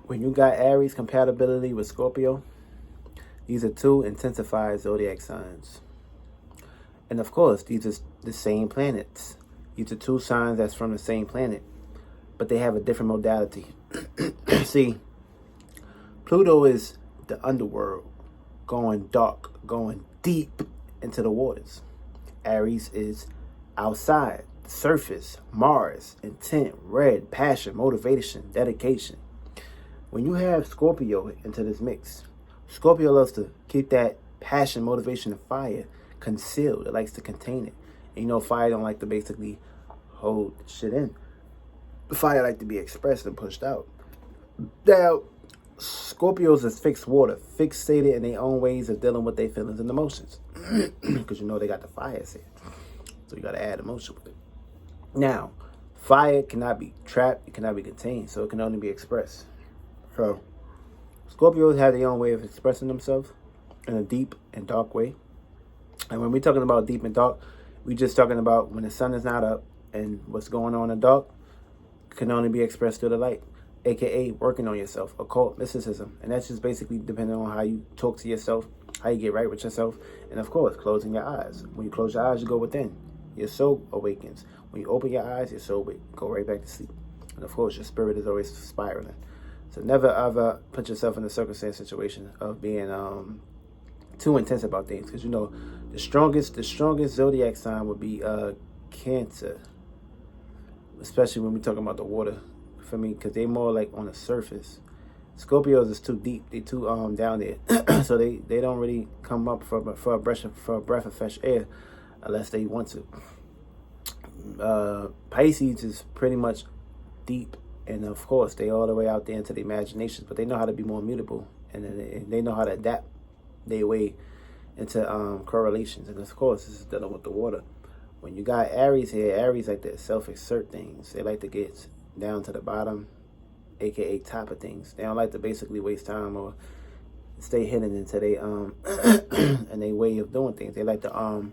When you got Aries compatibility with Scorpio, these are two intensified zodiac signs. And of course, these are the same planets. These are two signs that's from the same planet, but they have a different modality. See, Pluto is the underworld, going dark, going deep into the waters. Aries is outside, the surface, Mars, intent, red, passion, motivation, dedication. When you have Scorpio into this mix, Scorpio loves to keep that passion, motivation, and fire concealed. It likes to contain it. And you know, fire don't like to basically hold shit in. Fire like to be expressed and pushed out. Now, Scorpios is fixed water, fixated in their own ways of dealing with their feelings and emotions. Because you know they got the fire here. So you got to add emotion with it. Now, fire cannot be trapped, it cannot be contained, so it can only be expressed. So, Scorpios have their own way of expressing themselves in a deep and dark way. And when we're talking about deep and dark, we're just talking about when the sun is not up and what's going on in the dark can only be expressed through the light, aka working on yourself, occult mysticism. And that's just basically depending on how you talk to yourself, how you get right with yourself, and of course, closing your eyes. When you close your eyes, you go within. Your soul awakens. When you open your eyes, your soul go right back to sleep. And of course, your spirit is always spiraling. So never ever put yourself in a circumstance situation of being too intense about things, because you know the strongest zodiac sign would be Cancer, especially when we're talking about the water. For me, because they more like on the surface. Scorpios is too deep. They too down there, so they don't really come up for a breath of fresh air unless they want to. Pisces is pretty much deep. And of course, they all the way out there into the imaginations, but they know how to be more mutable, and they know how to adapt their way into correlations. And of course, this is dealing with the water. When you got Aries here, Aries like to self-exert things. They like to get down to the bottom, aka top of things. They don't like to basically waste time or stay hidden into they and their way of doing things. They like to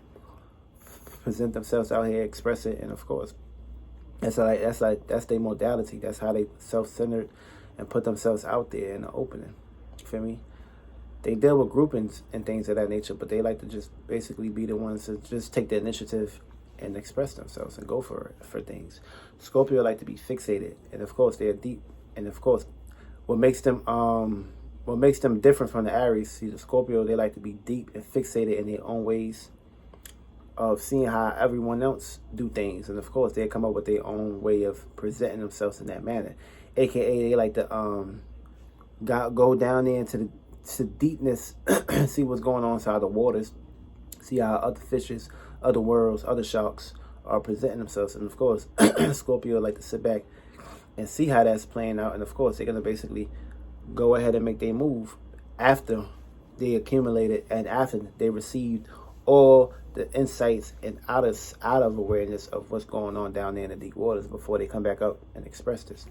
present themselves out here, express it, and of course, that's their modality. That's how they self-centered and put themselves out there in the opening. You feel me? They deal with groupings and things of that nature, but they like to just basically be the ones to just take the initiative and express themselves and go for things. Scorpio like to be fixated, and of course they're deep. And of course, what makes them different from the Aries? See, the Scorpio, they like to be deep and fixated in their own ways of seeing how everyone else do things, and of course they come up with their own way of presenting themselves in that manner, aka they like to go down there into the deepness, see what's going on inside the waters, see how other fishes, other worlds, other sharks are presenting themselves. And of course, Scorpio like to sit back and see how that's playing out, and of course they're going to basically go ahead and make their move after they accumulated and after they received all the insights and out of awareness of what's going on down there in the deep waters before they come back up and express this.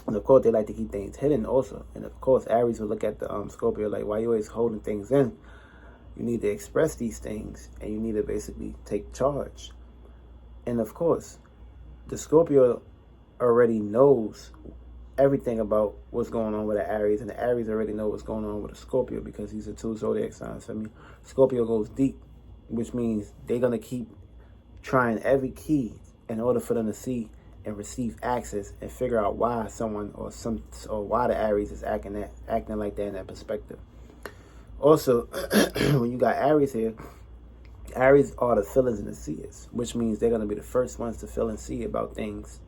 And of course, they like to keep things hidden also. And of course, Aries will look at the Scorpio like, why you always holding things in? You need to express these things, and you need to basically take charge. And of course, the Scorpio already knows everything about what's going on with the Aries, and the Aries already know what's going on with the Scorpio, because these are two zodiac signs. I mean, Scorpio goes deep, which means they're going to keep trying every key in order for them to see and receive access and figure out why someone or why the Aries is acting like that in that perspective. Also, when you got Aries here, Aries are the feelers and the seers, which means they're going to be the first ones to feel and see about things,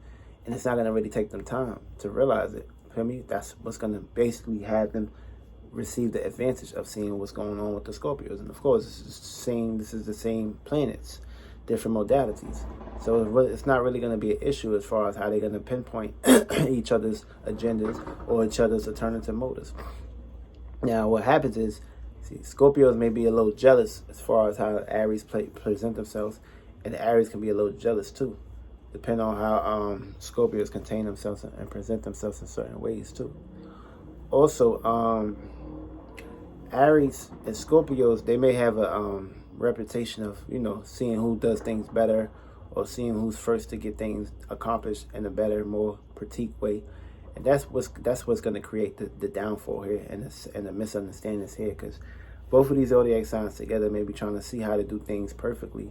and it's not going to really take them time to realize it. Feel me? That's what's going to basically have them receive the advantage of seeing what's going on with the Scorpios. And of course, this is the same planets, different modalities. So it's not really going to be an issue as far as how they're going to pinpoint each other's agendas or each other's alternative motives. Now, what happens is, see, Scorpios may be a little jealous as far as how Aries present themselves, and the Aries can be a little jealous too, depending on how Scorpios contain themselves and present themselves in certain ways too. Also, Aries and Scorpios, they may have a reputation of, seeing who does things better, or seeing who's first to get things accomplished in a better, more pratique way. And that's what's going to create the downfall here and the misunderstandings here, because both of these zodiac signs together may be trying to see how to do things perfectly,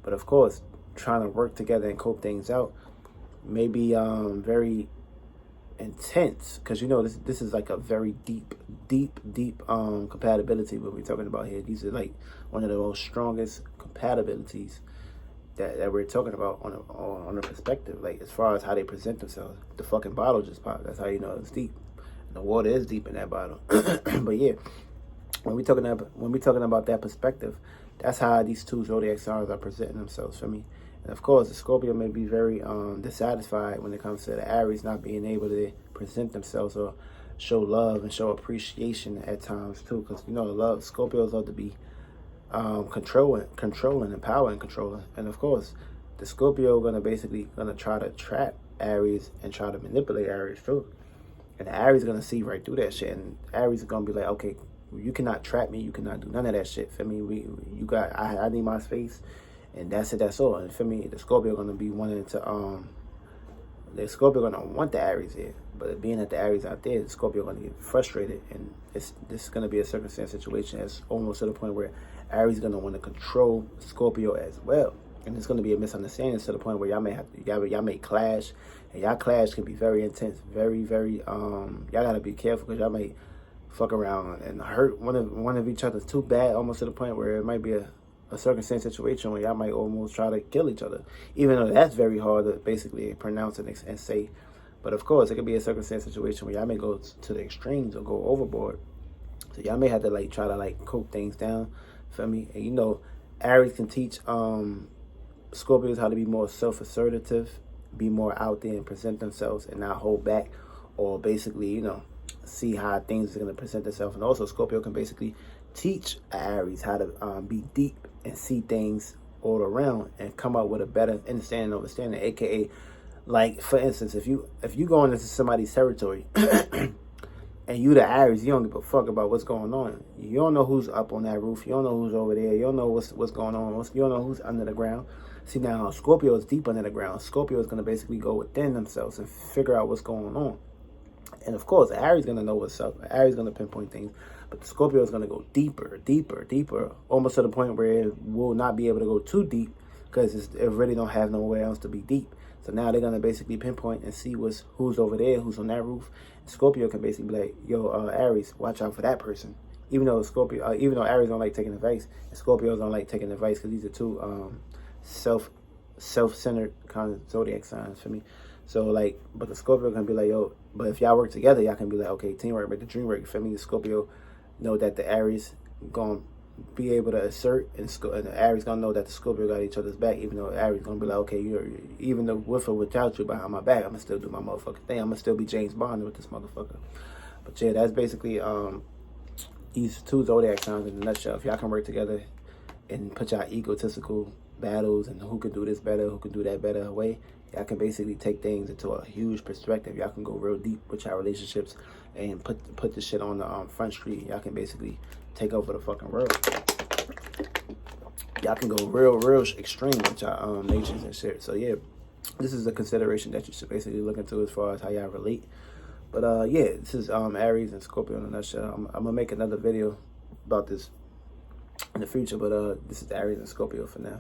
but of course, trying to work together and cope things out may be very intense, because this is like a very deep compatibility what we're talking about here. These are like one of the most strongest compatibilities that we're talking about on a perspective, like as far as how they present themselves. The fucking bottle just popped. That's how you know it's deep. The water is deep in that bottle. But yeah, when we talking about that perspective, that's how these two zodiac signs are presenting themselves for me. And of course, the Scorpio may be very dissatisfied when it comes to the Aries not being able to present themselves or show love and show appreciation at times too, because love Scorpios love to be controlling, empower and controlling. And of course, the Scorpio gonna try to trap Aries and try to manipulate Aries too. And the Aries gonna see right through that shit. And Aries is gonna be like, okay, you cannot trap me. You cannot do none of that shit for me. I need my space, and that's it. That's all. And for me, the Scorpio gonna be wanting to the Scorpio gonna want the Aries here, but being that the Aries out there, the Scorpio gonna get frustrated, and this is gonna be a circumstance situation that's almost to the point where Aries is gonna want to control Scorpio as well, and it's gonna be a misunderstanding to the point where y'all may clash, and y'all clash can be very intense, very y'all gotta be careful, because y'all may fuck around and hurt one of each other too bad, almost to the point where it might be a circumstance situation where y'all might almost try to kill each other, even though that's very hard to basically pronounce and say. But of course, it could be a circumstance situation where y'all may go to the extremes or go overboard. So y'all may have to try to cope things down, feel me? And Aries can teach Scorpios how to be more self-assertive, be more out there and present themselves and not hold back, or basically, see how things are going to present themselves. And also, Scorpio can basically teach Aries how to be deep and see things all around and come up with a better understanding, aka, like, for instance, if you go into somebody's territory and you the Aries, you don't give a fuck about what's going on. You don't know who's up on that roof. You don't know who's over there. You don't know what's going on. You don't know who's under the ground. See, now Scorpio is deep under the ground. Scorpio is going to basically go within themselves and figure out what's going on. And of course, Aries is going to know what's up. Aries is going to pinpoint things. But the Scorpio is going to go deeper, almost to the point where it will not be able to go too deep, because it really don't have nowhere else to be deep. So now they're going to basically pinpoint and see who's over there, who's on that roof. And Scorpio can basically be like, yo, Aries, watch out for that person. Even though Aries don't like taking advice, and Scorpios don't like taking advice, because these are two self-centered kind of zodiac signs for me. So but the Scorpio can be like, yo, but if y'all work together, y'all can be like, okay, teamwork make the dream work. For me, the Scorpio know that the Aries gonna be able to assert, and the Aries gonna know that the Scorpio got each other's back, even though Aries gonna be like, okay, even though with or without you behind my back, I'm gonna still do my motherfucking thing. I'm gonna still be James Bond with this motherfucker. But yeah, that's basically these two zodiac signs in a nutshell. If y'all can work together and put y'all egotistical battles and who can do this better, who can do that better away, y'all can basically take things into a huge perspective. Y'all can go real deep with y'all relationships and put this shit on the front street. Y'all can basically take over the fucking world. Y'all can go real extreme with y'all natures and shit. So yeah, this is a consideration that you should basically look into as far as how y'all relate. But yeah, this is Aries and Scorpio in a nutshell. I'm gonna make another video about this in the future, but this is Aries and Scorpio for now.